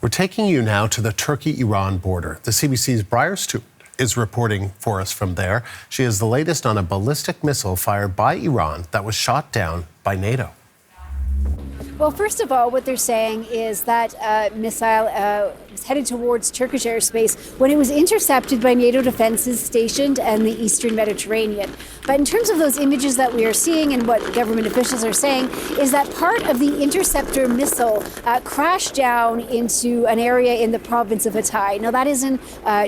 We're taking you now to the Turkey-Iran border. The CBC's Briar Stewart is reporting for us from there. She has the latest on a ballistic missile fired by Iran that was shot down by NATO. Well, first of all, what they're saying is that missile was headed towards Turkish airspace when it was intercepted by NATO defenses stationed in the eastern Mediterranean. But in terms of those images that we are seeing and what government officials are saying is that part of the interceptor missile crashed down into an area in the province of Hatay. Now, that is in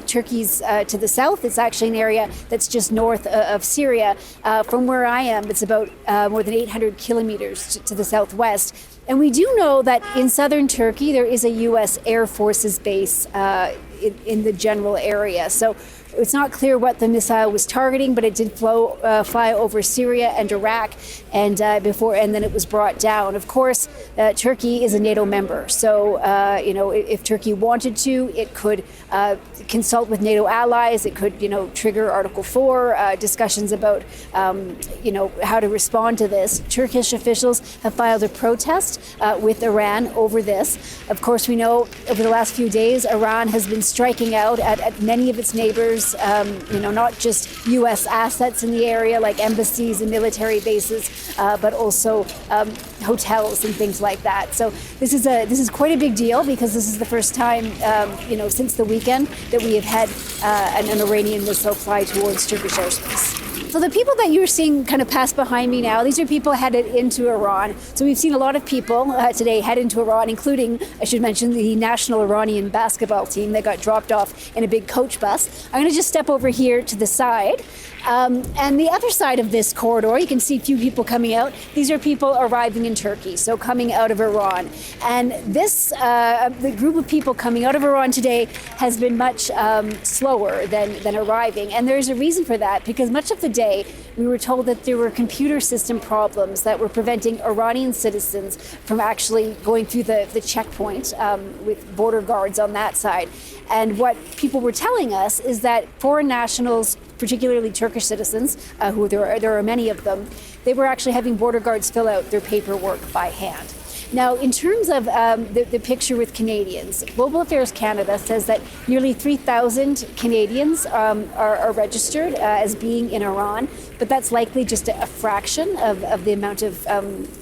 Turkey's to the south. It's actually an area that's just north of Syria. From where I am, it's about more than 800 kilometers to the southwest. And we do know that in southern Turkey, there is a U.S. Air Force's base in the general area. So it's not clear what the missile was targeting, but it did fly over Syria and Iraq, and then it was brought down. Of course, Turkey is a NATO member, so if Turkey wanted to, it could consult with NATO allies. It could, trigger Article 4 discussions about, how to respond to this. Turkish officials have filed a protest with Iran over this. Of course, we know over the last few days, Iran has been striking out at many of its neighbors. Not just U.S. assets in the area like embassies and military bases, but also hotels and things like that. So this is quite a big deal because this is the first time, since the weekend that we have had an Iranian missile fly towards Turkish airspace. So the people that you're seeing kind of pass behind me now, these are people headed into Iran. So we've seen a lot of people today head into Iran, including, I should mention, the national Iranian basketball team that got dropped off in a big coach bus. I'm going to just step over here to the side. And the other side of this corridor, you can see a few people coming out. These are people arriving in Turkey, so coming out of Iran. And this, the group of people coming out of Iran today has been much slower than arriving. And there's a reason for that, because much of the day we were told that there were computer system problems that were preventing Iranian citizens from actually going through the checkpoint with border guards on that side. And what people were telling us is that foreign nationals, particularly Turkish citizens, who there are many of them, they were actually having border guards fill out their paperwork by hand. Now, in terms of the picture with Canadians, Global Affairs Canada says that nearly 3,000 Canadians are registered as being in Iran, but that's likely just a fraction of the amount of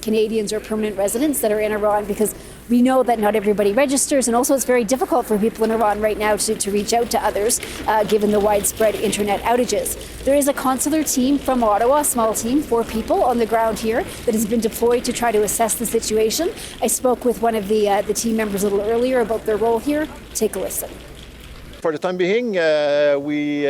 Canadians or permanent residents that are in Iran, because we know that not everybody registers, and also it's very difficult for people in Iran right now to reach out to others, given the widespread internet outages. There is a consular team from Ottawa, a small team, 4 people on the ground here, that has been deployed to try to assess the situation. I spoke with one of the team members a little earlier about their role here. Take a listen. For the time being, we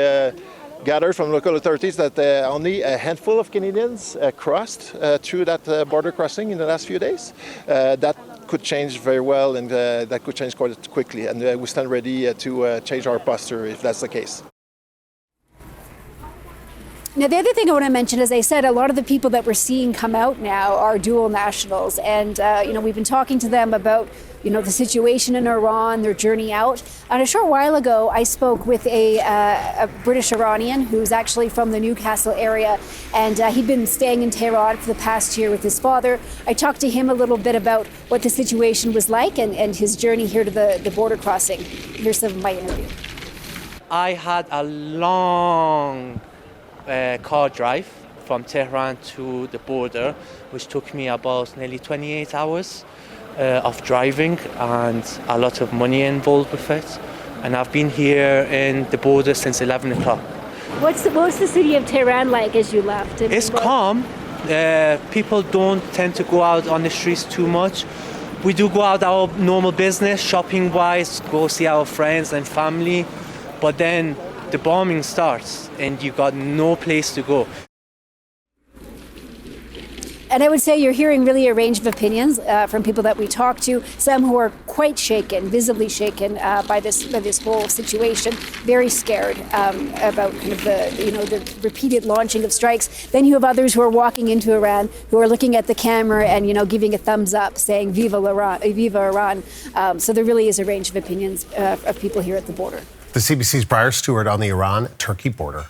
gathered from local authorities that only a handful of Canadians crossed through that border crossing in the last few days. That could change very well, and that could change quite quickly. And we stand ready to change our posture if that's the case. Now, the other thing I want to mention, as I said, a lot of the people that we're seeing come out now are dual nationals. And, we've been talking to them about, the situation in Iran, their journey out. And a short while ago, I spoke with a British Iranian who's actually from the Newcastle area. And he'd been staying in Tehran for the past year with his father. I talked to him a little bit about what the situation was like and his journey here to the border crossing. Here's some of my interview. I had a long car drive from Tehran to the border, which took me about nearly 28 hours of driving, and a lot of money involved with it. And I've been here in the border since 11 o'clock. What's the city of Tehran like as you left? It's calm. People don't tend to go out on the streets too much. We do go out our normal business, shopping-wise, go see our friends and family, but then the bombing starts and you've got no place to go. And I would say you're hearing really a range of opinions from people that we talk to, some who are quite shaken, visibly shaken by this whole situation, very scared about kind of the repeated launching of strikes. Then you have others who are walking into Iran, who are looking at the camera and giving a thumbs up, saying "Viva Iran!" Viva Iran! So there really is a range of opinions of people here at the border. The CBC's Briar Stewart on the Iran-Turkey border.